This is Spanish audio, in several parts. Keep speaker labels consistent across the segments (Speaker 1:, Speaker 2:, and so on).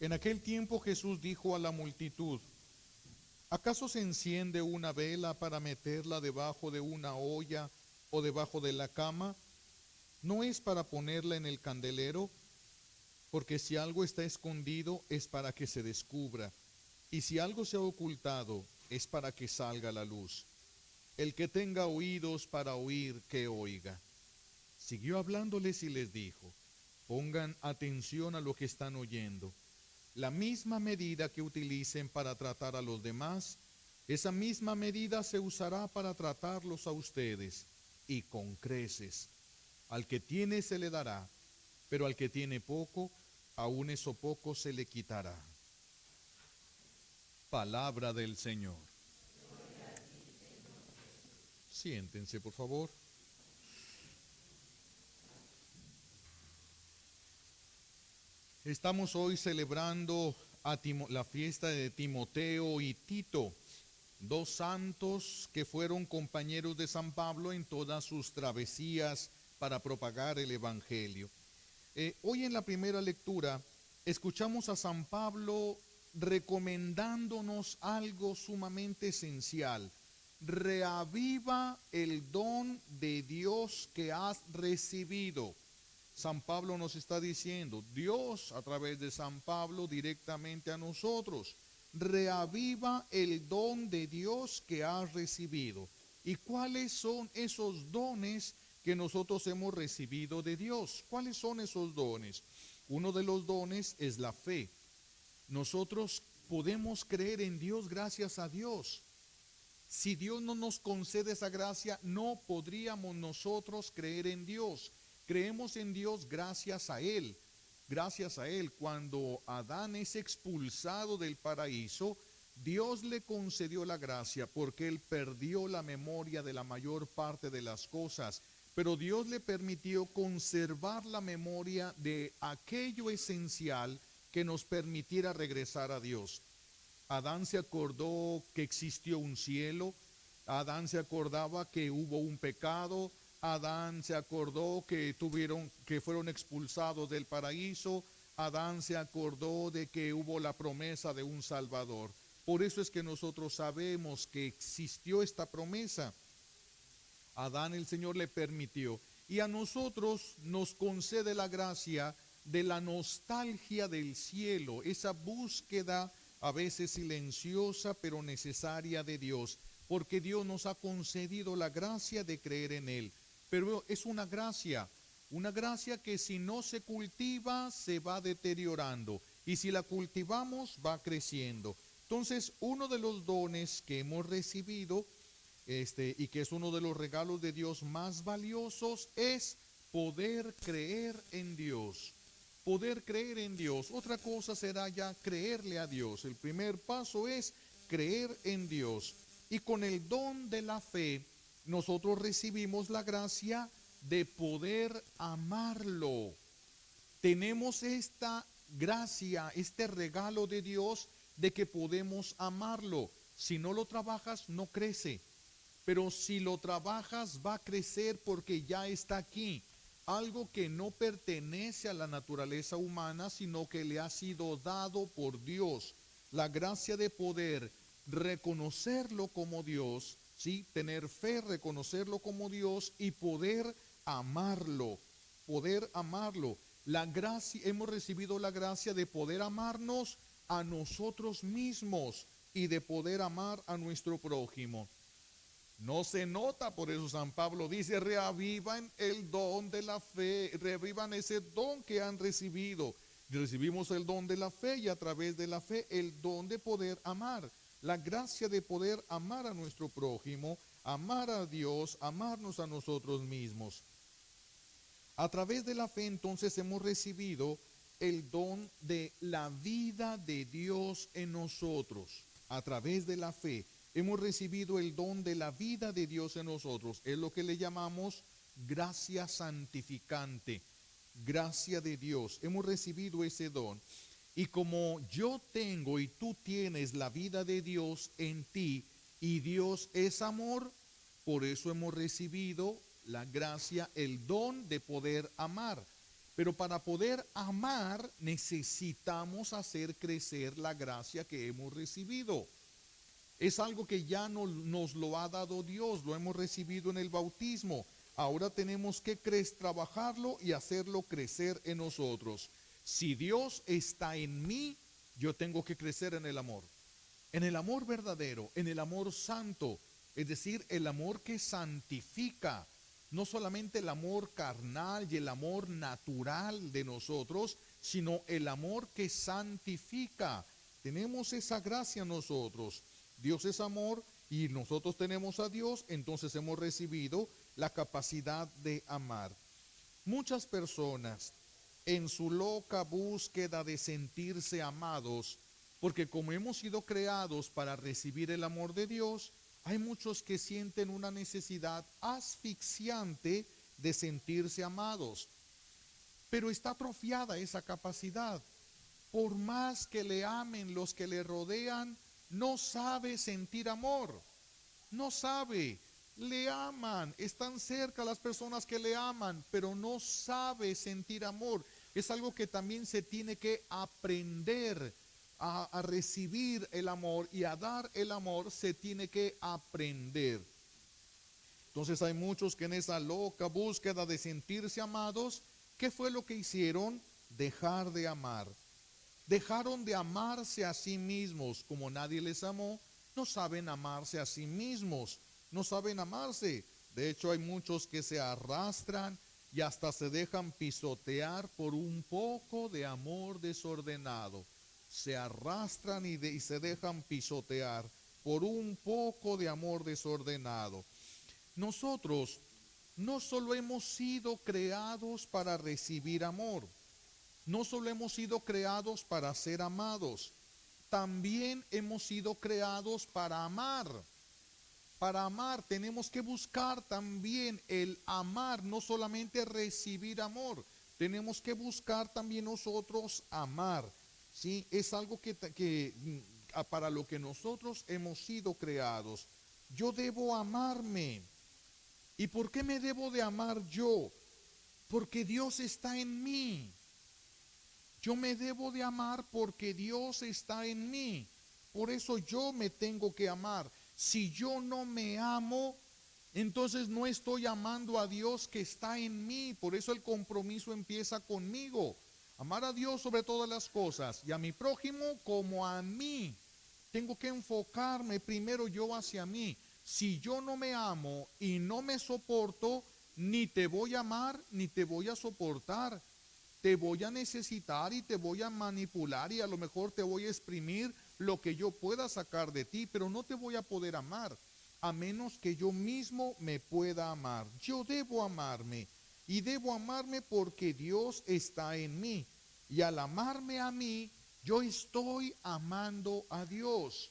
Speaker 1: En aquel tiempo Jesús dijo a la multitud: ¿acaso se enciende una vela para meterla debajo de una olla o debajo de la cama? ¿No es para ponerla en el candelero? Porque si algo está escondido es para que se descubra, y si algo se ha ocultado es para que salga a la luz. El que tenga oídos para oír, que oiga. Siguió hablándoles y les dijo: pongan atención a lo que están oyendo. La misma medida que utilicen para tratar a los demás, esa misma medida se usará para tratarlos a ustedes, y con creces. Al que tiene se le dará, pero al que tiene poco, aún eso poco se le quitará. Palabra del Señor. Siéntense, por favor. Estamos hoy celebrando la fiesta de Timoteo y Tito, dos santos que fueron compañeros de San Pablo en todas sus travesías para propagar el Evangelio. Hoy en la primera lectura escuchamos a San Pablo recomendándonos algo sumamente esencial. Reaviva el don de Dios que has recibido. San Pablo nos está diciendo, Dios a través de San Pablo directamente a nosotros, reaviva el don de Dios que has recibido. ¿Y cuáles son esos dones que nosotros hemos recibido de Dios? ¿Cuáles son esos dones? Uno de los dones es la fe. Nosotros podemos creer en Dios gracias a Dios. Si Dios no nos concede esa gracia, no podríamos nosotros creer en Dios. Creemos en Dios gracias a Él. Gracias a Él, cuando Adán es expulsado del paraíso, Dios le concedió la gracia porque él perdió la memoria de la mayor parte de las cosas, pero Dios le permitió conservar la memoria de aquello esencial que nos permitiera regresar a Dios. Adán se acordó que existió un cielo, Adán se acordaba que hubo un pecado, Adán se acordó que fueron expulsados del paraíso, Adán se acordó de que hubo la promesa de un Salvador. Por eso es que nosotros sabemos que existió esta promesa. Adán el Señor le permitió, y a nosotros nos concede la gracia de la nostalgia del cielo, esa búsqueda a veces silenciosa pero necesaria de Dios, porque Dios nos ha concedido la gracia de creer en Él. Pero es una gracia que si no se cultiva se va deteriorando, y si la cultivamos va creciendo. Entonces, uno de los dones que hemos recibido y que es uno de los regalos de Dios más valiosos es poder creer en Dios. Poder creer en Dios. Otra cosa será ya creerle a Dios. El primer paso es creer en Dios. Y con el don de la fe, nosotros recibimos la gracia de poder amarlo. Tenemos esta gracia, este regalo de Dios de que podemos amarlo. Si no lo trabajas, no crece. Pero si lo trabajas, va a crecer porque ya está aquí. Algo que no pertenece a la naturaleza humana, sino que le ha sido dado por Dios. La gracia de poder reconocerlo como Dios, ¿sí? Tener fe, reconocerlo como Dios y poder amarlo. Poder amarlo. La gracia, hemos recibido la gracia de poder amarnos a nosotros mismos y de poder amar a nuestro prójimo. No se nota, por eso San Pablo dice, reavivan el don de la fe, reavivan ese don que han recibido. Recibimos el don de la fe y a través de la fe el don de poder amar. La gracia de poder amar a nuestro prójimo, amar a Dios, amarnos a nosotros mismos. A través de la fe entonces hemos recibido el don de la vida de Dios en nosotros. A través de la fe hemos recibido el don de la vida de Dios en nosotros. Es lo que le llamamos gracia santificante, gracia de Dios. Hemos recibido ese don. Y como yo tengo y tú tienes la vida de Dios en ti, y Dios es amor, por eso hemos recibido la gracia, el don de poder amar. Pero para poder amar necesitamos hacer crecer la gracia que hemos recibido. Es algo que ya nos lo ha dado Dios, lo hemos recibido en el bautismo. Ahora tenemos que trabajarlo y hacerlo crecer en nosotros. Si Dios está en mí, yo tengo que crecer en el amor verdadero, en el amor santo, es decir, el amor que santifica. No solamente el amor carnal y el amor natural de nosotros, sino el amor que santifica. Tenemos esa gracia nosotros. Dios es amor y nosotros tenemos a Dios, entonces hemos recibido la capacidad de amar. Muchas personas en su loca búsqueda de sentirse amados, porque como hemos sido creados para recibir el amor de Dios, hay muchos que sienten una necesidad asfixiante de sentirse amados, pero está atrofiada esa capacidad. Por más que le amen los que le rodean, no sabe sentir amor, no sabe. Le aman, están cerca las personas que le aman, pero no sabe sentir amor. Es algo que también se tiene que aprender. A recibir el amor y a dar el amor se tiene que aprender. Entonces hay muchos que en esa loca búsqueda de sentirse amados, ¿qué fue lo que hicieron? Dejar de amar. Dejaron de amarse a sí mismos. Como nadie les amó, no saben amarse a sí mismos, no saben amarse. De hecho, hay muchos que se arrastran y hasta se dejan pisotear por un poco de amor desordenado. Se arrastran y se dejan pisotear por un poco de amor desordenado. Nosotros no solo hemos sido creados para recibir amor, no solo hemos sido creados para ser amados, también hemos sido creados para amar. Para amar tenemos que buscar también el amar, no solamente recibir amor, tenemos que buscar también nosotros amar. Sí, es algo que para lo que nosotros hemos sido creados. Yo debo amarme. ¿Y por qué me debo de amar yo? Porque Dios está en mí. Yo me debo de amar porque Dios está en mí. Por eso yo me tengo que amar. Si yo no me amo, entonces no estoy amando a Dios que está en mí. Por eso el compromiso empieza conmigo. Amar a Dios sobre todas las cosas y a mi prójimo como a mí. Tengo que enfocarme primero yo hacia mí. Si yo no me amo y no me soporto, ni te voy a amar ni te voy a soportar. Te voy a necesitar y te voy a manipular y a lo mejor te voy a exprimir lo que yo pueda sacar de ti, pero no te voy a poder amar a menos que yo mismo me pueda amar. Yo debo amarme. Y debo amarme porque Dios está en mí. Y al amarme a mí, yo estoy amando a Dios.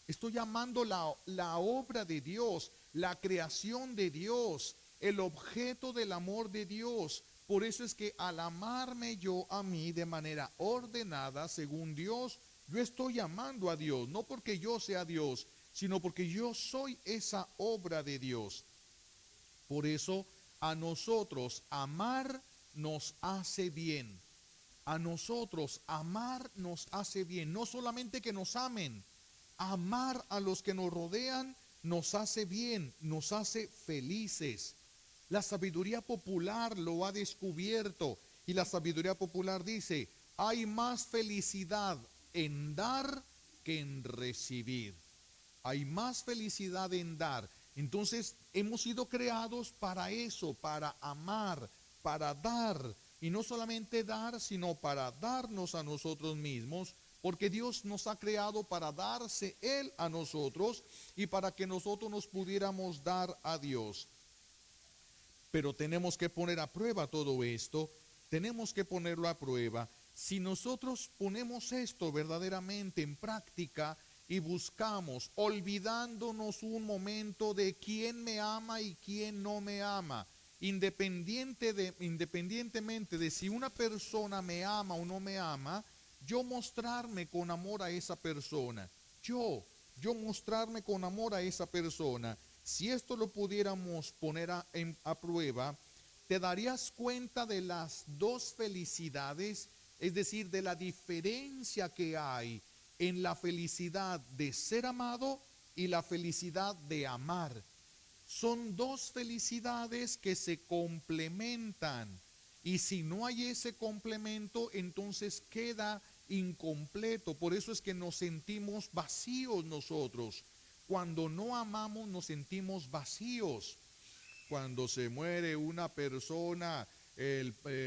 Speaker 1: Estoy amando la obra de Dios, la creación de Dios, el objeto del amor de Dios. Por eso es que al amarme yo a mí de manera ordenada, según Dios, yo estoy amando a Dios. No porque yo sea Dios, sino porque yo soy esa obra de Dios. Por eso a nosotros amar nos hace bien. A nosotros amar nos hace bien. No solamente que nos amen, amar a los que nos rodean nos hace bien, nos hace felices. La sabiduría popular lo ha descubierto y la sabiduría popular dice, hay más felicidad en dar que en recibir. Hay más felicidad en dar. Entonces hemos sido creados para eso, para amar, para dar. Y no solamente dar, sino para darnos a nosotros mismos, porque Dios nos ha creado para darse Él a nosotros y para que nosotros nos pudiéramos dar a Dios. Pero tenemos que poner a prueba todo esto, tenemos que ponerlo a prueba. Si nosotros ponemos esto verdaderamente en práctica, y buscamos, olvidándonos un momento de quién me ama y quién no me ama, independientemente de si una persona me ama o no me ama, yo mostrarme con amor a esa persona, yo mostrarme con amor a esa persona. Si esto lo pudiéramos poner a prueba, te darías cuenta de las dos felicidades, es decir, de la diferencia que hay en la felicidad de ser amado y la felicidad de amar. Son dos felicidades que se complementan, y si no hay ese complemento, entonces queda incompleto. Por eso es que nos sentimos vacíos nosotros. Cuando no amamos nos sentimos vacíos. Cuando se muere una persona,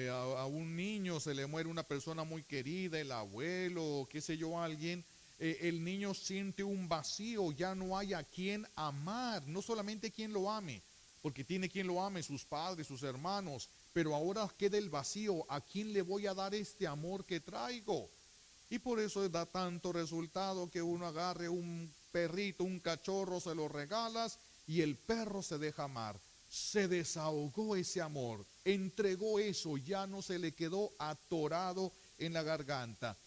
Speaker 1: a un niño se le muere una persona muy querida, el abuelo, qué sé yo, alguien, el niño siente un vacío, ya no hay a quien amar, no solamente quien lo ame, porque tiene quien lo ame, sus padres, sus hermanos, pero ahora queda el vacío, ¿a quién le voy a dar este amor que traigo? Y por eso da tanto resultado que uno agarre un perrito, un cachorro, se lo regalas y el perro se deja amar. Se desahogó ese amor, entregó eso, ya no se le quedó atorado en la garganta.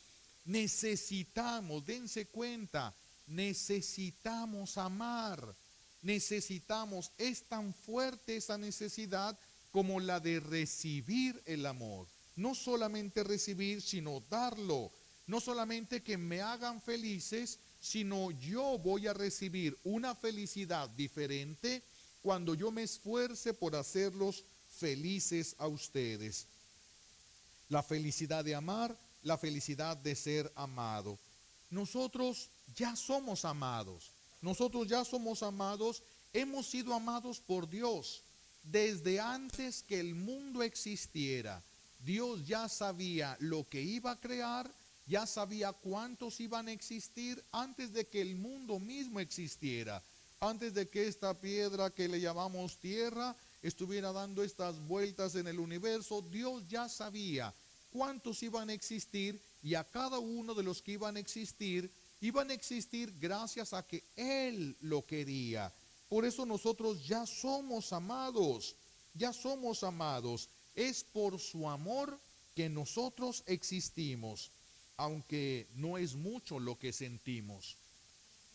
Speaker 1: Necesitamos, dense cuenta, necesitamos amar, necesitamos, es tan fuerte esa necesidad como la de recibir el amor. No solamente recibir, sino darlo. No solamente que me hagan felices, sino yo voy a recibir una felicidad diferente cuando yo me esfuerce por hacerlos felices a ustedes. La felicidad de amar, la felicidad de ser amado. Nosotros ya somos amados. Nosotros ya somos amados, hemos sido amados por Dios. Desde antes que el mundo existiera, Dios ya sabía lo que iba a crear, ya sabía cuántos iban a existir antes de que el mundo mismo existiera. Antes de que esta piedra que le llamamos tierra estuviera dando estas vueltas en el universo, Dios ya sabía cuántos iban a existir, y a cada uno de los que iban a existir gracias a que Él lo quería. Por eso nosotros ya somos amados, ya somos amados. Es por su amor que nosotros existimos, aunque no es mucho lo que sentimos.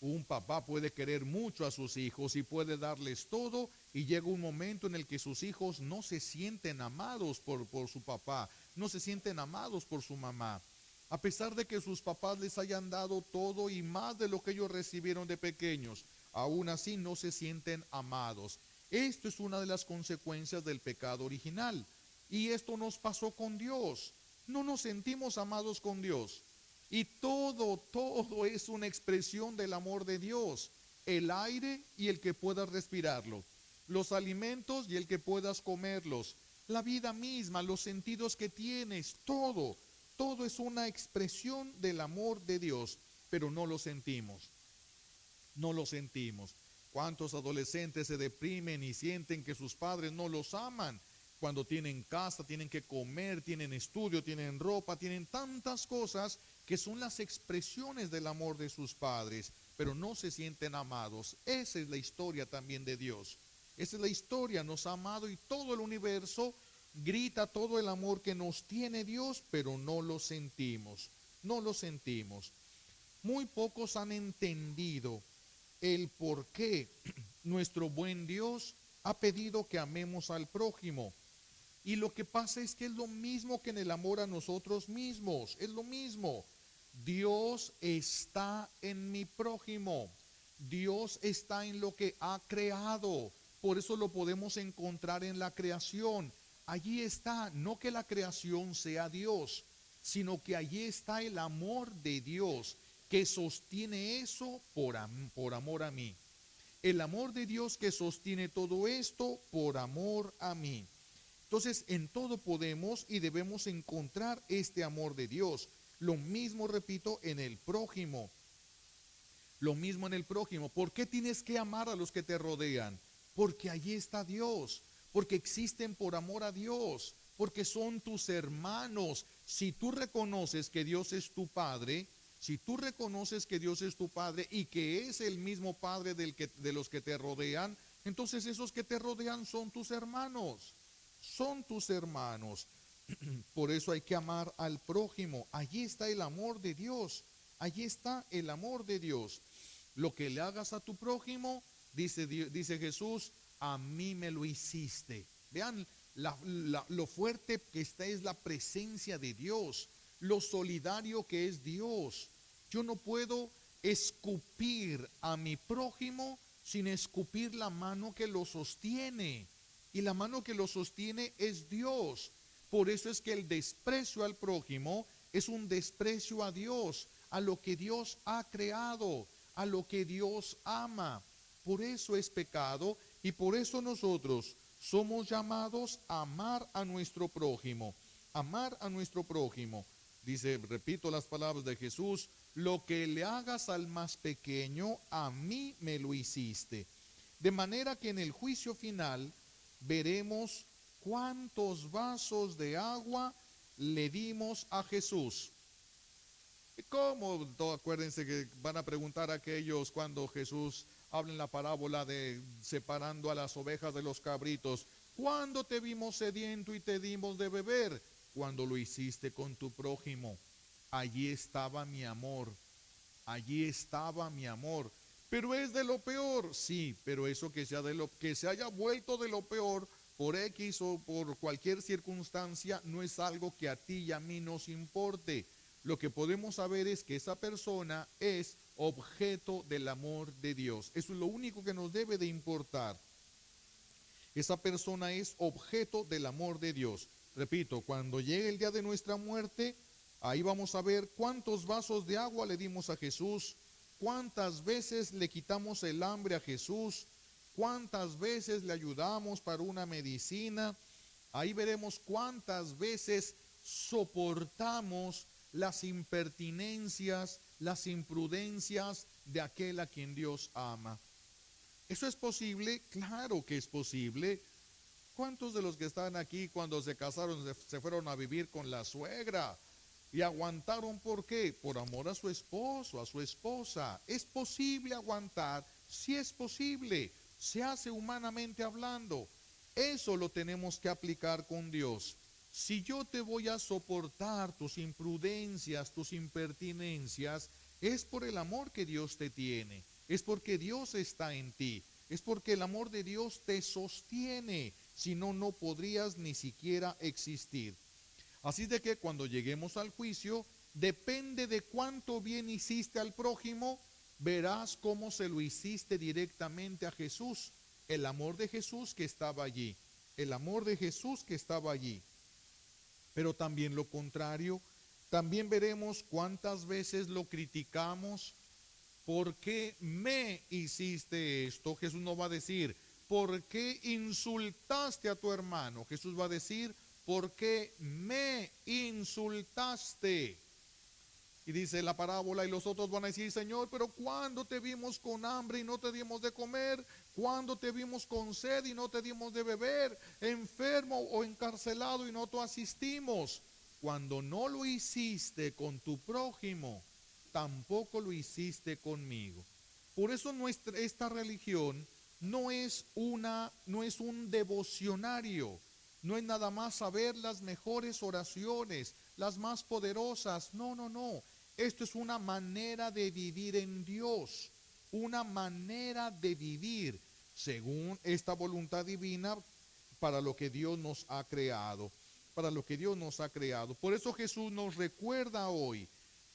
Speaker 1: Un papá puede querer mucho a sus hijos y puede darles todo, y llega un momento en el que sus hijos no se sienten amados por su papá, no se sienten amados por su mamá. A pesar de que sus papás les hayan dado todo y más de lo que ellos recibieron de pequeños, aún así no se sienten amados. Esto es una de las consecuencias del pecado original. Y esto nos pasó con Dios. No nos sentimos amados con Dios. Y todo es una expresión del amor de Dios. El aire y el que puedas respirarlo. Los alimentos y el que puedas comerlos. La vida misma, los sentidos que tienes, todo es una expresión del amor de Dios. Pero no lo sentimos. No lo sentimos. ¿Cuántos adolescentes se deprimen y sienten que sus padres no los aman? Cuando tienen casa, tienen que comer, tienen estudio, tienen ropa, tienen tantas cosas que son las expresiones del amor de sus padres, pero no se sienten amados. Esa es la historia también de Dios. Esa es la historia, nos ha amado y todo el universo grita todo el amor que nos tiene Dios, pero no lo sentimos, no lo sentimos. Muy pocos han entendido el por qué nuestro buen Dios ha pedido que amemos al prójimo. Y lo que pasa es que es lo mismo que en el amor a nosotros mismos, es lo mismo. Dios está en mi prójimo, Dios está en lo que ha creado, por eso lo podemos encontrar en la creación. Allí está, no que la creación sea Dios, sino que allí está el amor de Dios que sostiene eso por amor a mí. El amor de Dios que sostiene todo esto por amor a mí. Entonces, en todo podemos y debemos encontrar este amor de Dios. Lo mismo, repito, en el prójimo. Lo mismo en el prójimo. ¿Por qué tienes que amar a los que te rodean? Porque allí está Dios. Porque existen por amor a Dios. Porque son tus hermanos. Si tú reconoces que Dios es tu Padre, si tú reconoces que Dios es tu Padre y que es el mismo Padre de los que te rodean, entonces esos que te rodean son tus hermanos. Son tus hermanos. Por eso hay que amar al prójimo. Allí está el amor de Dios. Allí está el amor de Dios. Lo que le hagas a tu prójimo, dice Jesús, a mí me lo hiciste. Vean lo fuerte que está es la presencia de Dios, lo solidario que es Dios. Yo no puedo escupir a mi prójimo sin escupir la mano que lo sostiene. Y la mano que lo sostiene es Dios. Por eso es que el desprecio al prójimo es un desprecio a Dios, a lo que Dios ha creado, a lo que Dios ama. Por eso es pecado y por eso nosotros somos llamados a amar a nuestro prójimo. Amar a nuestro prójimo. Dice, repito las palabras de Jesús, lo que le hagas al más pequeño, a mí me lo hiciste. De manera que en el juicio final veremos cuántos vasos de agua le dimos a Jesús. ¿Cómo? Acuérdense que van a preguntar a aquellos cuando Jesús habla en la parábola de separando a las ovejas de los cabritos. ¿Cuándo te vimos sediento y te dimos de beber? Cuando lo hiciste con tu prójimo. Allí estaba mi amor. Allí estaba mi amor. Pero es de lo peor, sí, pero eso que sea de lo que se haya vuelto de lo peor por X o por cualquier circunstancia no es algo que a ti y a mí nos importe. Lo que podemos saber es que esa persona es objeto del amor de Dios. Eso es lo único que nos debe de importar. Esa persona es objeto del amor de Dios. Repito, cuando llegue el día de nuestra muerte, ahí vamos a ver cuántos vasos de agua le dimos a Jesús, cuántas veces le quitamos el hambre a Jesús, cuántas veces le ayudamos para una medicina. Ahí veremos cuántas veces soportamos las impertinencias, las imprudencias de aquel a quien Dios ama. ¿Eso es posible? Claro que es posible. ¿Cuántos de los que están aquí cuando se casaron se fueron a vivir con la suegra? Y aguantaron, ¿por qué? Por amor a su esposo, a su esposa. ¿Es posible aguantar? Sí es posible. Se hace humanamente hablando. Eso lo tenemos que aplicar con Dios. Si yo te voy a soportar tus imprudencias, tus impertinencias, es por el amor que Dios te tiene. Es porque Dios está en ti. Es porque el amor de Dios te sostiene. Si no, no podrías ni siquiera existir. Así de que cuando lleguemos al juicio, depende de cuánto bien hiciste al prójimo, verás cómo se lo hiciste directamente a Jesús. El amor de Jesús que estaba allí. El amor de Jesús que estaba allí. Pero también lo contrario, también veremos cuántas veces lo criticamos. ¿Por qué me hiciste esto? Jesús no va a decir, ¿por qué insultaste a tu hermano? Jesús va a decir, ¿por qué me insultaste? Y dice la parábola, y los otros van a decir, Señor, pero ¿cuándo te vimos con hambre y no te dimos de comer? ¿Cuándo te vimos con sed y no te dimos de beber? ¿Enfermo o encarcelado y no te asistimos? Cuando no lo hiciste con tu prójimo, tampoco lo hiciste conmigo. Por eso esta religión no es un devocionario. No es nada más saber las mejores oraciones, las más poderosas. No, no, no. Esto es una manera de vivir en Dios. Una manera de vivir según esta voluntad divina para lo que Dios nos ha creado. Para lo que Dios nos ha creado. Por eso Jesús nos recuerda hoy,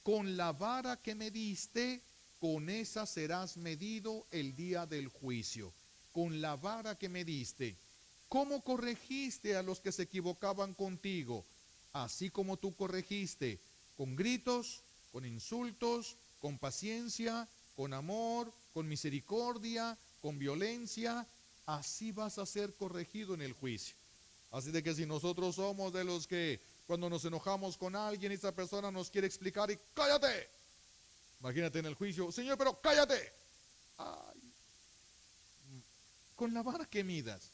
Speaker 1: con la vara que me diste, con esa serás medido el día del juicio. Con la vara que me diste. ¿Cómo corregiste a los que se equivocaban contigo? Así como tú corregiste, con gritos, con insultos, con paciencia, con amor, con misericordia, con violencia, así vas a ser corregido en el juicio. Así de que si nosotros somos de los que cuando nos enojamos con alguien, esa persona nos quiere explicar y ¡cállate! Imagínate en el juicio, Señor, pero ¡cállate! Ay. Con la vara que midas,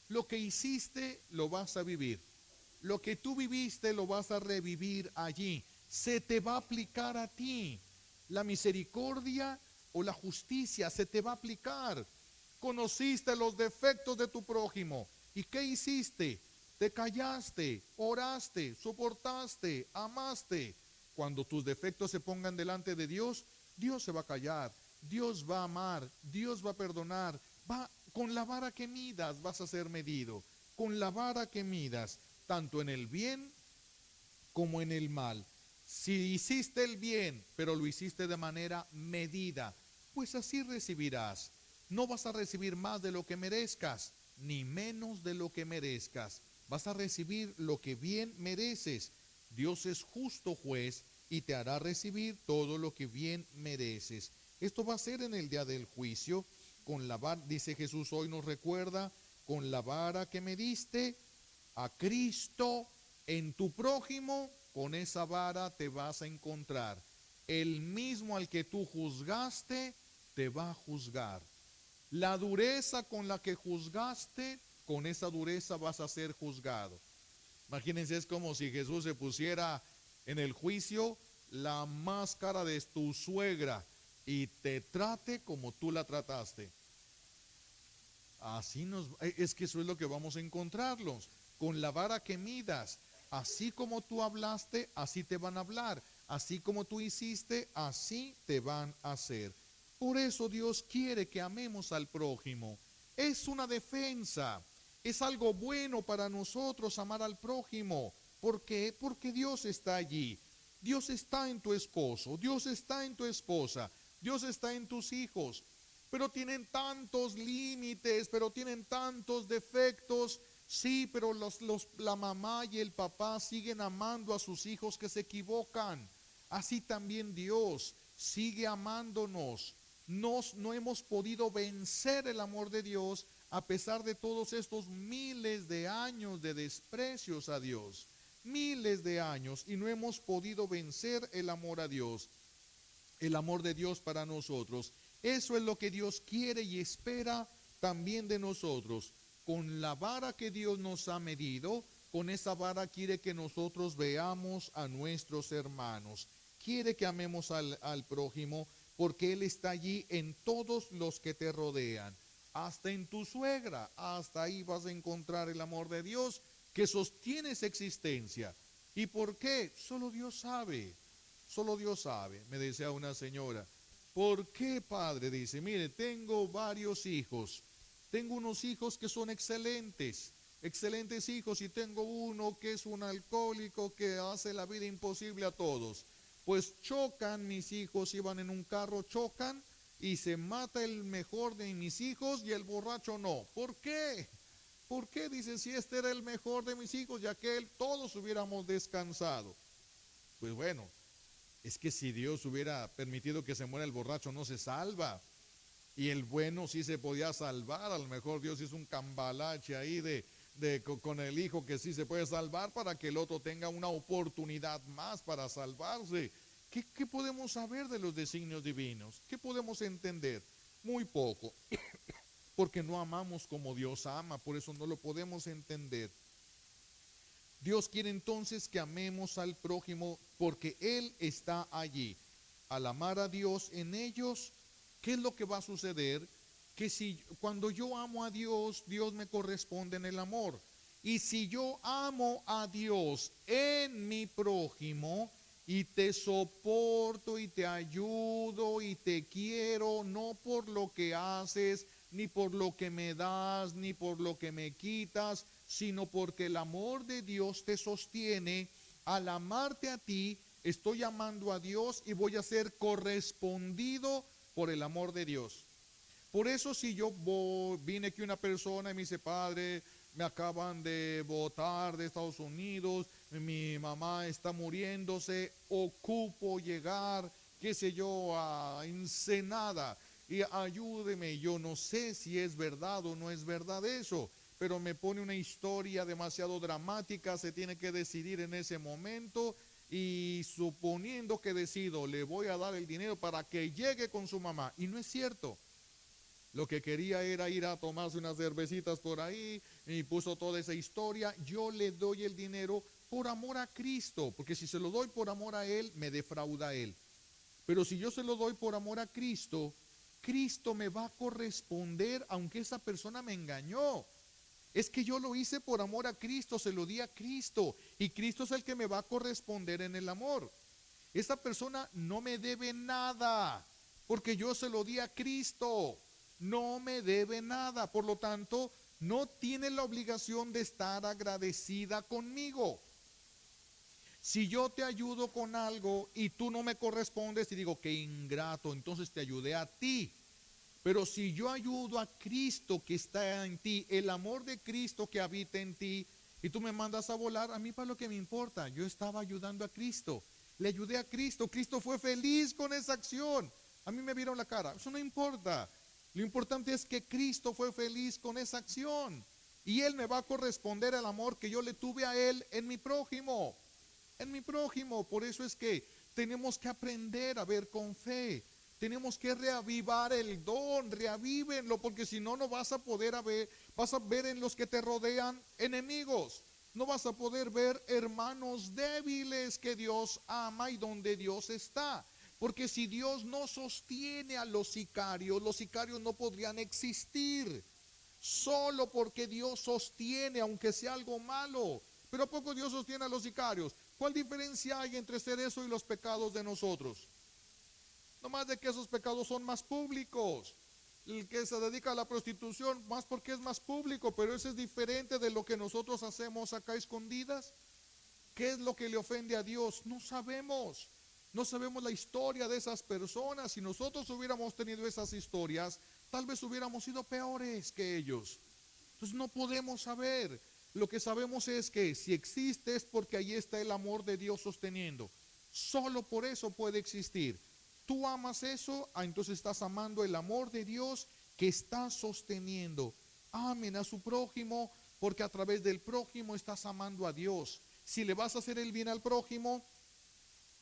Speaker 1: lo que hiciste lo vas a vivir. Lo que tú viviste lo vas a revivir allí. Se te va a aplicar a ti. La misericordia o la justicia se te va a aplicar. Conociste los defectos de tu prójimo. ¿Y qué hiciste? Te callaste, oraste, soportaste, amaste. Cuando tus defectos se pongan delante de Dios, Dios se va a callar, Dios va a amar, Dios va a perdonar. Con la vara que midas vas a ser medido. con la vara que midas, tanto en el bien como en el mal. Si hiciste el bien, pero lo hiciste de manera medida, pues así recibirás. No vas a recibir más de lo que merezcas, ni menos de lo que merezcas. Vas a recibir lo que bien mereces. Dios es justo juez y te hará recibir todo lo que bien mereces. Esto va a ser en el día del juicio. Con la vara, dice Jesús, hoy nos recuerda, con la vara que me diste a Cristo en tu prójimo, con esa vara te vas a encontrar. El mismo al que tú juzgaste, te va a juzgar. La dureza con la que juzgaste, con esa dureza vas a ser juzgado. Imagínense, es como si Jesús se pusiera en el juicio la máscara de tu suegra y te trate como tú la trataste. Es que eso es lo que vamos a encontrarlos. Con la vara que midas, así como tú hablaste, así te van a hablar. Así como tú hiciste, así te van a hacer. Por eso Dios quiere que amemos al prójimo. Es una defensa. Es algo bueno para nosotros amar al prójimo. ¿Por qué? Porque Dios está allí. Dios está en tu esposo. Dios está en tu esposa. Dios está en tus hijos. Pero tienen tantos límites, pero tienen tantos defectos. Sí, pero la mamá y el papá siguen amando a sus hijos que se equivocan. Así también Dios sigue amándonos. No hemos podido vencer el amor de Dios a pesar de todos estos miles de años de desprecios a Dios. Miles de años y no hemos podido vencer el amor a Dios. El amor de Dios para nosotros. Eso es lo que Dios quiere y espera también de nosotros. Con la vara que Dios nos ha medido, con esa vara quiere que nosotros veamos a nuestros hermanos. Quiere que amemos al prójimo porque Él está allí en todos los que te rodean. Hasta en tu suegra, hasta ahí vas a encontrar el amor de Dios que sostiene esa existencia. ¿Y por qué? Solo Dios sabe. Solo Dios sabe. Me decía una señora, ¿por qué, padre? Dice, mire, tengo varios hijos. Tengo unos hijos que son excelentes hijos, y tengo uno que es un alcohólico que hace la vida imposible a todos. Pues chocan mis hijos, iban en un carro, chocan y se mata el mejor de mis hijos y el borracho no. ¿Por qué? ¿Por qué? Dice, si este era el mejor de mis hijos, ya que él, todos hubiéramos descansado. Pues bueno, es que si Dios hubiera permitido que se muera el borracho, no se salva. Y el bueno sí se podía salvar. A lo mejor Dios hizo un cambalache ahí con el hijo que sí se puede salvar para que el otro tenga una oportunidad más para salvarse. ¿Qué podemos saber de los designios divinos? ¿Qué podemos entender? Muy poco, porque no amamos como Dios ama, por eso no lo podemos entender. Dios quiere entonces que amemos al prójimo porque Él está allí. Al amar a Dios en ellos, ¿qué es lo que va a suceder? Que cuando yo amo a Dios, Dios me corresponde en el amor. Y si yo amo a Dios en mi prójimo y te soporto y te ayudo y te quiero, no por lo que haces, ni por lo que me das, ni por lo que me quitas, sino porque el amor de Dios te sostiene. Al amarte a ti, estoy amando a Dios y voy a ser correspondido por el amor de Dios. Por eso si yo vine aquí una persona y me dice, padre, me acaban de botar de Estados Unidos, mi mamá está muriéndose, ocupo llegar, qué sé yo, a Ensenada, y ayúdeme. Yo no sé si es verdad o no es verdad eso, pero me pone una historia demasiado dramática, se tiene que decidir en ese momento, y suponiendo que decido, le voy a dar el dinero para que llegue con su mamá, y no es cierto. Lo que quería era ir a tomarse unas cervecitas por ahí y puso toda esa historia. Yo le doy el dinero por amor a Cristo, porque si se lo doy por amor a Él, me defrauda a Él. Pero si yo se lo doy por amor a Cristo, Cristo me va a corresponder aunque esa persona me engañó. Es que yo lo hice por amor a Cristo, se lo di a Cristo y Cristo es el que me va a corresponder en el amor. Esa persona no me debe nada porque yo se lo di a Cristo. No me debe nada, por lo tanto, no tiene la obligación de estar agradecida conmigo. Si yo te ayudo con algo y tú no me correspondes y digo, qué ingrato, entonces te ayudé a ti. Pero si yo ayudo a Cristo que está en ti, el amor de Cristo que habita en ti, y tú me mandas a volar, a mí para lo que me importa, yo estaba ayudando a Cristo, le ayudé a Cristo, Cristo fue feliz con esa acción, a mí me vieron la cara, eso no importa, lo importante es que Cristo fue feliz con esa acción, y Él me va a corresponder el amor que yo le tuve a Él en mi prójimo, por eso es que tenemos que aprender a ver con fe. Tenemos que reavivar el don, reavívenlo, porque si no, no vas a poder ver, vas a ver en los que te rodean enemigos. No vas a poder ver hermanos débiles que Dios ama y donde Dios está. Porque si Dios no sostiene a los sicarios no podrían existir. Solo porque Dios sostiene, aunque sea algo malo. Pero ¿a poco Dios sostiene a los sicarios? ¿Cuál diferencia hay entre ser eso y los pecados de nosotros? No más de que esos pecados son más públicos. El que se dedica a la prostitución, más porque es más público, pero eso es diferente de lo que nosotros hacemos acá escondidas. ¿Qué es lo que le ofende a Dios? No sabemos. No sabemos la historia de esas personas. Si nosotros hubiéramos tenido esas historias, tal vez hubiéramos sido peores que ellos. Entonces no podemos saber. Lo que sabemos es que si existe es porque ahí está el amor de Dios sosteniendo. Solo por eso puede existir. Tú amas eso, entonces estás amando el amor de Dios que está sosteniendo. Amen a su prójimo, porque a través del prójimo estás amando a Dios. Si le vas a hacer el bien al prójimo,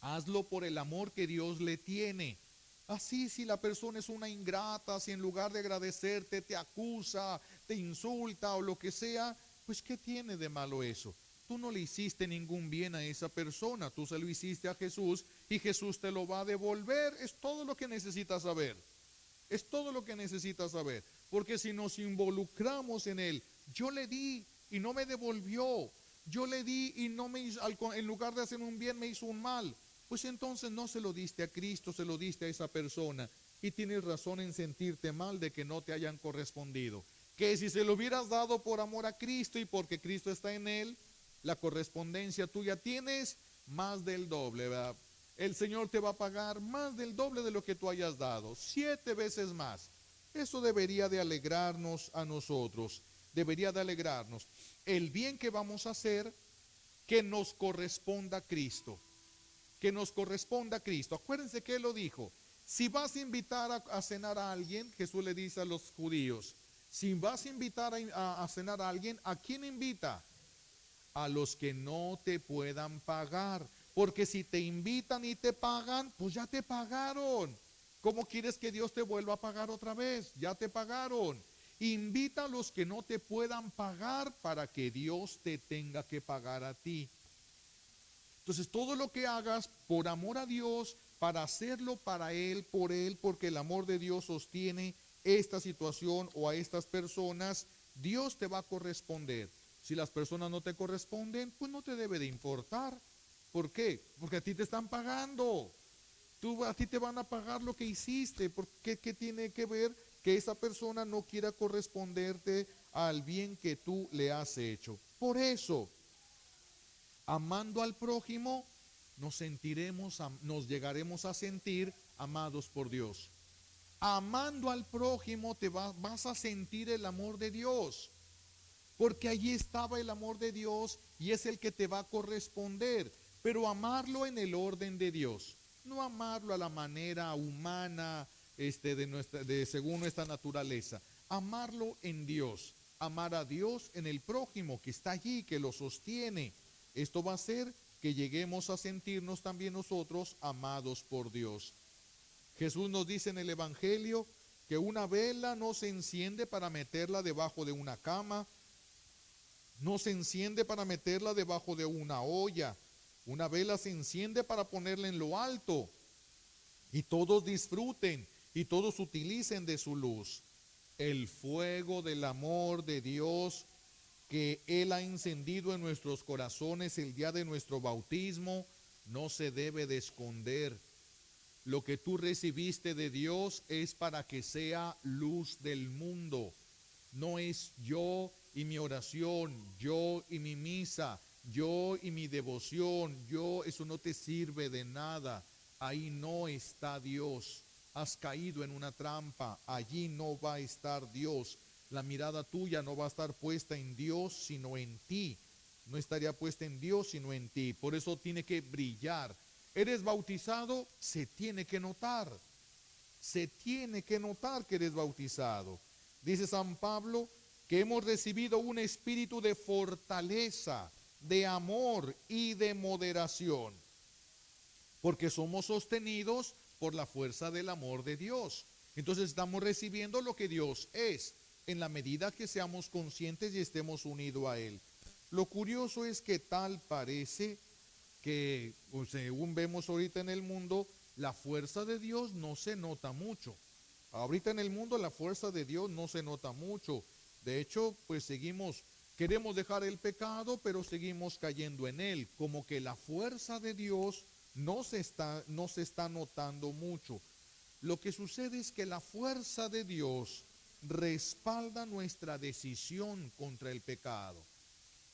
Speaker 1: hazlo por el amor que Dios le tiene. Así, si la persona es una ingrata, si en lugar de agradecerte te acusa, te insulta o lo que sea, pues ¿qué tiene de malo eso? Tú no le hiciste ningún bien a esa persona, tú se lo hiciste a Jesús y Jesús te lo va a devolver. Es todo lo que necesitas saber. Es todo lo que necesitas saber. Porque si nos involucramos en Él, yo le di y no me devolvió. Yo le di y no me hizo, en lugar de hacer un bien me hizo un mal. Pues entonces no se lo diste a Cristo, se lo diste a esa persona. Y tienes razón en sentirte mal de que no te hayan correspondido. Que si se lo hubieras dado por amor a Cristo y porque Cristo está en Él, la correspondencia tuya tienes más del doble, ¿verdad? El Señor te va a pagar más del doble de lo que tú hayas dado, 7 veces más. Eso debería de alegrarnos a nosotros, debería de alegrarnos. El bien que vamos a hacer, que nos corresponda a Cristo, que nos corresponda a Cristo. Acuérdense que Él lo dijo, si vas a invitar a cenar a alguien, Jesús le dice a los judíos, si vas a invitar a cenar a alguien, ¿a quién invita? A los que no te puedan pagar, porque si te invitan y te pagan, pues ya te pagaron. ¿Cómo quieres que Dios te vuelva a pagar otra vez? Ya te pagaron. Invita a los que no te puedan pagar para que Dios te tenga que pagar a ti. Entonces todo lo que hagas por amor a Dios, para hacerlo para Él, porque el amor de Dios sostiene esta situación o a estas personas, Dios te va a corresponder. Si las personas no te corresponden, pues no te debe de importar. ¿Por qué? Porque a ti te están pagando. A ti te van a pagar lo que hiciste. ¿Qué tiene que ver que esa persona no quiera corresponderte al bien que tú le has hecho? Por eso, amando al prójimo, nos llegaremos a sentir amados por Dios. Amando al prójimo vas a sentir el amor de Dios. Porque allí estaba el amor de Dios y es el que te va a corresponder. Pero amarlo en el orden de Dios. No amarlo a la manera humana, según nuestra naturaleza. Amarlo en Dios. Amar a Dios en el prójimo que está allí, que lo sostiene. Esto va a hacer que lleguemos a sentirnos también nosotros amados por Dios. Jesús nos dice en el Evangelio que una vela no se enciende para meterla debajo de una cama, no se enciende para meterla debajo de una olla. Una vela se enciende para ponerla en lo alto y todos disfruten y todos utilicen de su luz. El fuego del amor de Dios que Él ha encendido en nuestros corazones el día de nuestro bautismo no se debe de esconder. Lo que tú recibiste de Dios es para que sea luz del mundo. No es yo y mi oración, yo y mi misa, yo y mi devoción, eso no te sirve de nada. Ahí no está Dios. Has caído en una trampa, allí no va a estar Dios. La mirada tuya no va a estar puesta en Dios, sino en ti. No estaría puesta en Dios, sino en ti. Por eso tiene que brillar. ¿Eres bautizado? Se tiene que notar. Se tiene que notar que eres bautizado. Dice San Pablo que hemos recibido un espíritu de fortaleza, de amor y de moderación, porque somos sostenidos por la fuerza del amor de Dios. Entonces estamos recibiendo lo que Dios es, en la medida que seamos conscientes y estemos unidos a Él. Lo curioso es que tal parece que, pues, según vemos ahorita en el mundo, la fuerza de Dios no se nota mucho. Ahorita en el mundo la fuerza de Dios no se nota mucho. De hecho, pues queremos dejar el pecado, pero seguimos cayendo en él. Como que la fuerza de Dios no se está notando mucho. Lo que sucede es que la fuerza de Dios respalda nuestra decisión contra el pecado.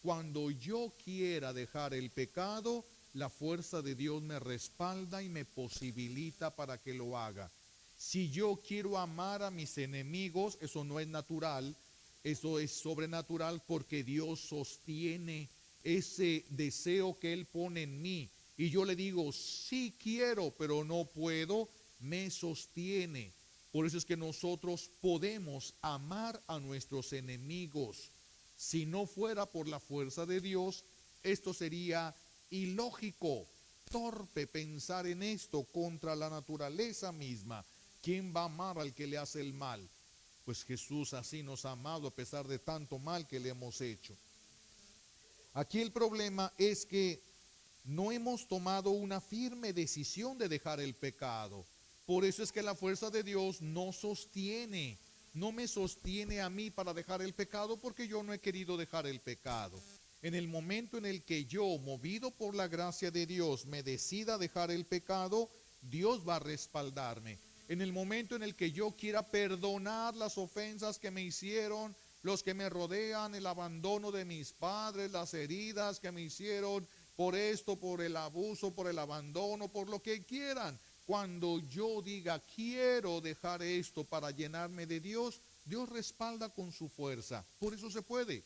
Speaker 1: Cuando yo quiera dejar el pecado, la fuerza de Dios me respalda y me posibilita para que lo haga. Si yo quiero amar a mis enemigos, eso no es natural, eso es sobrenatural, porque Dios sostiene ese deseo que Él pone en mí. Y yo le digo, sí quiero, pero no puedo, me sostiene. Por eso es que nosotros podemos amar a nuestros enemigos. Si no fuera por la fuerza de Dios, esto sería ilógico, torpe pensar en esto contra la naturaleza misma. ¿Quién va a amar al que le hace el mal? Pues Jesús así nos ha amado a pesar de tanto mal que le hemos hecho. Aquí el problema es que no hemos tomado una firme decisión de dejar el pecado. Por eso es que la fuerza de Dios no me sostiene a mí para dejar el pecado, porque yo no he querido dejar el pecado. En el momento en el que yo, movido por la gracia de Dios, me decida dejar el pecado, Dios va a respaldarme. En el momento en el que yo quiera perdonar las ofensas que me hicieron, los que me rodean, el abandono de mis padres, las heridas que me hicieron por esto, por el abuso, por el abandono, por lo que quieran. Cuando yo diga quiero dejar esto para llenarme de Dios, Dios respalda con su fuerza. Por eso se puede.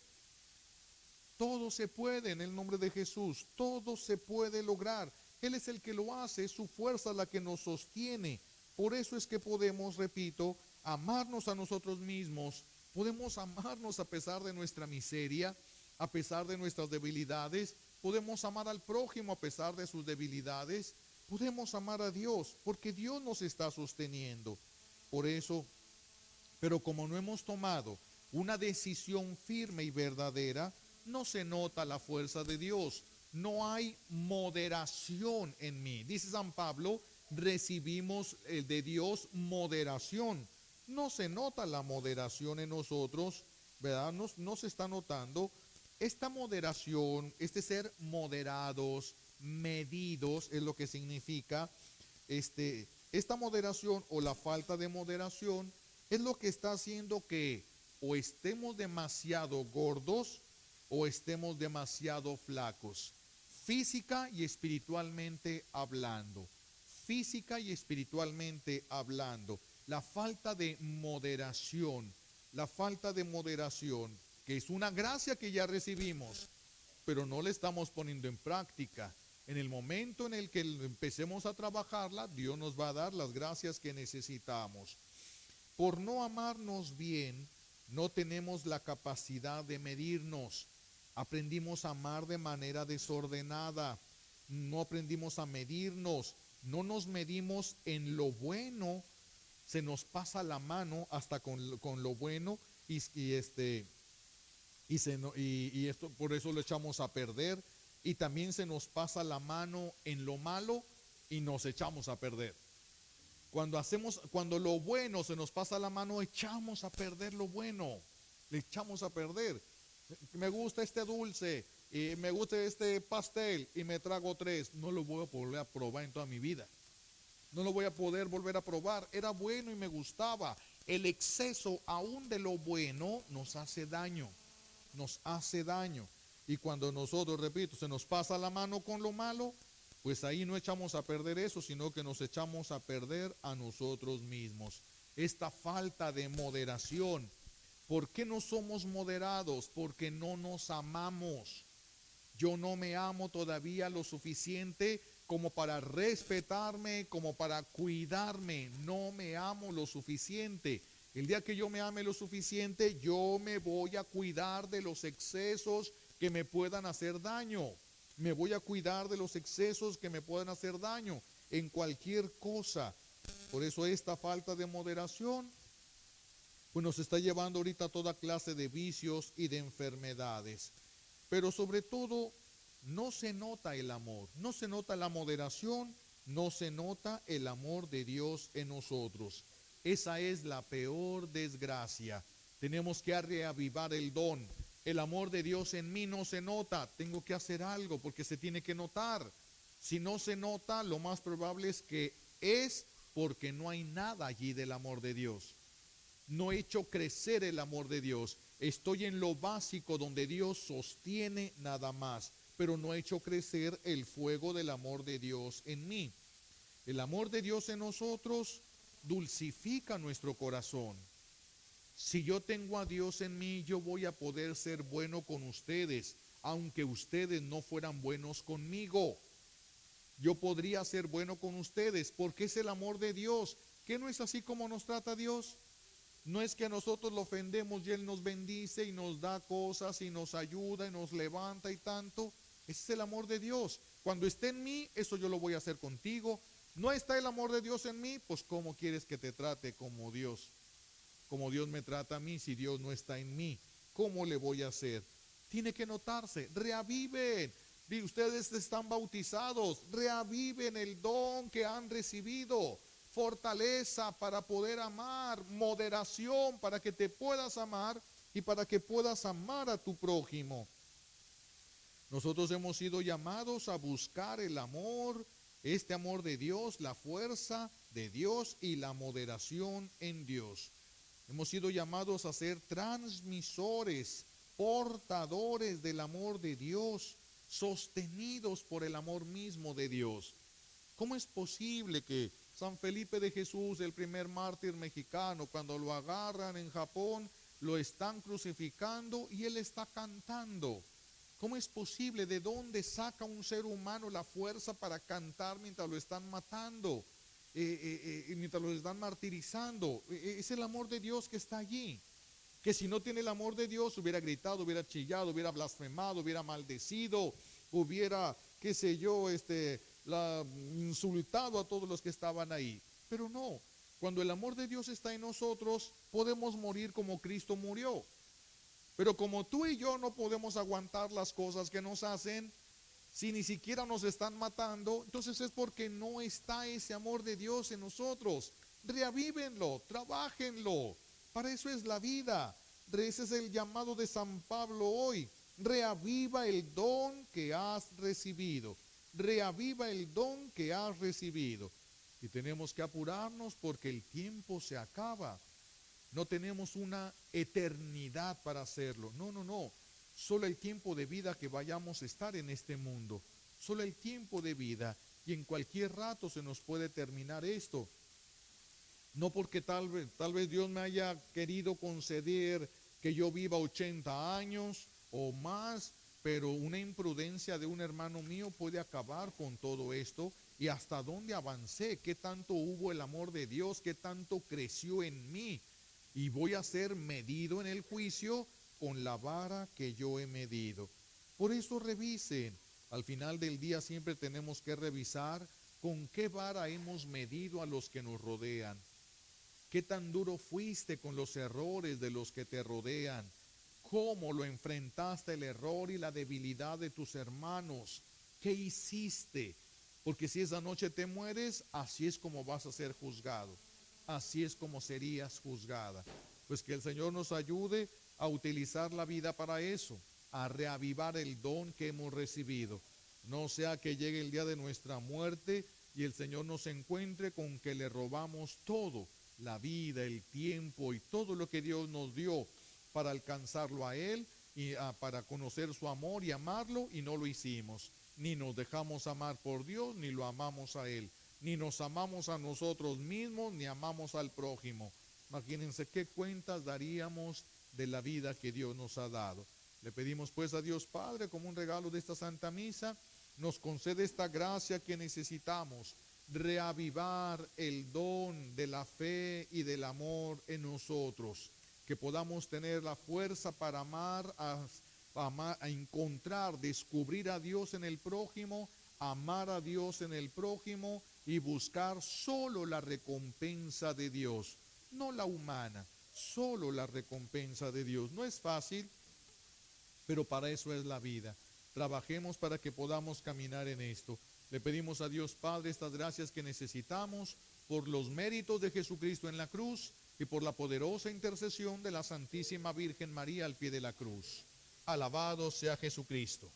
Speaker 1: Todo se puede en el nombre de Jesús. Todo se puede lograr. Él es el que lo hace, es su fuerza la que nos sostiene. Por eso es que podemos, repito, amarnos a nosotros mismos. Podemos amarnos a pesar de nuestra miseria, a pesar de nuestras debilidades. Podemos amar al prójimo a pesar de sus debilidades. Podemos amar a Dios porque Dios nos está sosteniendo. Por eso, pero como no hemos tomado una decisión firme y verdadera, no se nota la fuerza de Dios. No hay moderación en mí. Dice San Pablo, recibimos de Dios moderación. No se nota la moderación en nosotros, ¿verdad? No se está notando esta moderación, este ser moderados, medidos, es lo que significa esta moderación, o la falta de moderación es lo que está haciendo que o estemos demasiado gordos o estemos demasiado flacos, física y espiritualmente hablando. Física y espiritualmente hablando. La falta de moderación, que es una gracia que ya recibimos, pero no la estamos poniendo en práctica. En el momento en el que empecemos a trabajarla, Dios nos va a dar las gracias que necesitamos. Por no amarnos bien, no tenemos la capacidad de medirnos. Aprendimos a amar de manera desordenada. No aprendimos a medirnos. No nos medimos en lo bueno. Se nos pasa la mano hasta con lo bueno y esto por eso lo echamos a perder. Y también se nos pasa la mano en lo malo y nos echamos a perder. Cuando lo bueno se nos pasa la mano, echamos a perder lo bueno. Le echamos a perder. Me gusta este dulce y me gusta este pastel y me trago 3. No lo voy a volver a probar en toda mi vida. No lo voy a poder volver a probar. Era bueno y me gustaba. El exceso aún de lo bueno nos hace daño, nos hace daño. Y cuando nosotros, repito, se nos pasa la mano con lo malo, pues ahí no echamos a perder eso, sino que nos echamos a perder a nosotros mismos. Esta falta de moderación. ¿Por qué no somos moderados? Porque no nos amamos. Yo no me amo todavía lo suficiente como para respetarme, como para cuidarme. No me amo lo suficiente. El día que yo me ame lo suficiente, yo me voy a cuidar de los excesos que me puedan hacer daño. Me voy a cuidar de los excesos que me puedan hacer daño en cualquier cosa. Por eso esta falta de moderación pues nos está llevando ahorita a toda clase de vicios y de enfermedades. Pero sobre todo, no se nota el amor, no se nota la moderación, no se nota el amor de Dios en nosotros. Esa es la peor desgracia. Tenemos que reavivar el don. El amor de Dios en mí no se nota. Tengo que hacer algo porque se tiene que notar. Si no se nota, lo más probable es porque no hay nada allí del amor de Dios. No he hecho crecer el amor de Dios. Estoy en lo básico donde Dios sostiene nada más, pero no he hecho crecer el fuego del amor de Dios en mí. El amor de Dios en nosotros dulcifica nuestro corazón. Si yo tengo a Dios en mí, yo voy a poder ser bueno con ustedes, aunque ustedes no fueran buenos conmigo. Yo podría ser bueno con ustedes porque es el amor de Dios. ¿Qué no es así como nos trata Dios? No es que nosotros lo ofendemos y Él nos bendice y nos da cosas y nos ayuda y nos levanta y tanto. Ese es el amor de Dios. Cuando esté en mí, eso yo lo voy a hacer contigo. No está el amor de Dios en mí, pues ¿cómo quieres que te trate como Dios? Como Dios me trata a mí si Dios no está en mí. ¿Cómo le voy a hacer? Tiene que notarse. Reaviven. Ustedes están bautizados. Reaviven el don que han recibido. Fortaleza para poder amar, moderación para que te puedas amar y para que puedas amar a tu prójimo. Nosotros hemos sido llamados a buscar el amor, este amor de Dios, la fuerza de Dios y la moderación en Dios. Hemos sido llamados a ser transmisores, portadores del amor de Dios, sostenidos por el amor mismo de Dios. ¿Cómo es posible que San Felipe de Jesús, el primer mártir mexicano, cuando lo agarran en Japón, lo están crucificando y él está cantando? ¿Cómo es posible? ¿De dónde saca un ser humano la fuerza para cantar mientras lo están matando? Mientras lo están martirizando. Es el amor de Dios que está allí. Que si no tiene el amor de Dios, hubiera gritado, hubiera chillado, hubiera blasfemado, hubiera maldecido, hubiera, qué sé yo, insultado a todos los que estaban ahí. Pero no, cuando el amor de Dios está en nosotros, podemos morir como Cristo murió. Pero como tú y yo no podemos aguantar las cosas que nos hacen, si ni siquiera nos están matando, entonces es porque no está ese amor de Dios en nosotros. Reavívenlo, trabájenlo. Para eso es la vida. Ese es el llamado de San Pablo hoy. Reaviva el don que has recibido. Reaviva el don que has recibido. Y tenemos que apurarnos porque el tiempo se acaba. No tenemos una eternidad para hacerlo. No. Solo el tiempo de vida que vayamos a estar en este mundo. Solo el tiempo de vida. Y en cualquier rato se nos puede terminar esto. No porque tal vez Dios me haya querido conceder que yo viva 80 años o más, pero una imprudencia de un hermano mío puede acabar con todo esto. Y hasta dónde avancé, qué tanto hubo el amor de Dios, qué tanto creció en mí. Y voy a ser medido en el juicio con la vara que yo he medido. Por eso revisen. Al final del día siempre tenemos que revisar con qué vara hemos medido a los que nos rodean. ¿Qué tan duro fuiste con los errores de los que te rodean? ¿Cómo lo enfrentaste el error y la debilidad de tus hermanos? ¿Qué hiciste? Porque si esa noche te mueres, así es como vas a ser juzgado. Así es como serías juzgada. Pues que el Señor nos ayude a utilizar la vida para eso, a reavivar el don que hemos recibido. No sea que llegue el día de nuestra muerte y el Señor nos encuentre con que le robamos todo. la vida, el tiempo y todo lo que Dios nos dio para alcanzarlo a Él y para conocer su amor y amarlo, y no lo hicimos. Ni nos dejamos amar por Dios, ni lo amamos a Él. Ni nos amamos a nosotros mismos, ni amamos al prójimo. Imagínense qué cuentas daríamos de la vida que Dios nos ha dado. Le pedimos pues a Dios Padre, como un regalo de esta Santa Misa, nos concede esta gracia que necesitamos, reavivar el don de la fe y del amor en nosotros, que podamos tener la fuerza para amar, a encontrar, descubrir a Dios en el prójimo, amar a Dios en el prójimo y buscar solo la recompensa de Dios, no la humana, solo la recompensa de Dios. No es fácil, pero para eso es la vida. Trabajemos para que podamos caminar en esto. Le pedimos a Dios Padre estas gracias que necesitamos por los méritos de Jesucristo en la cruz y por la poderosa intercesión de la Santísima Virgen María al pie de la cruz. Alabado sea Jesucristo.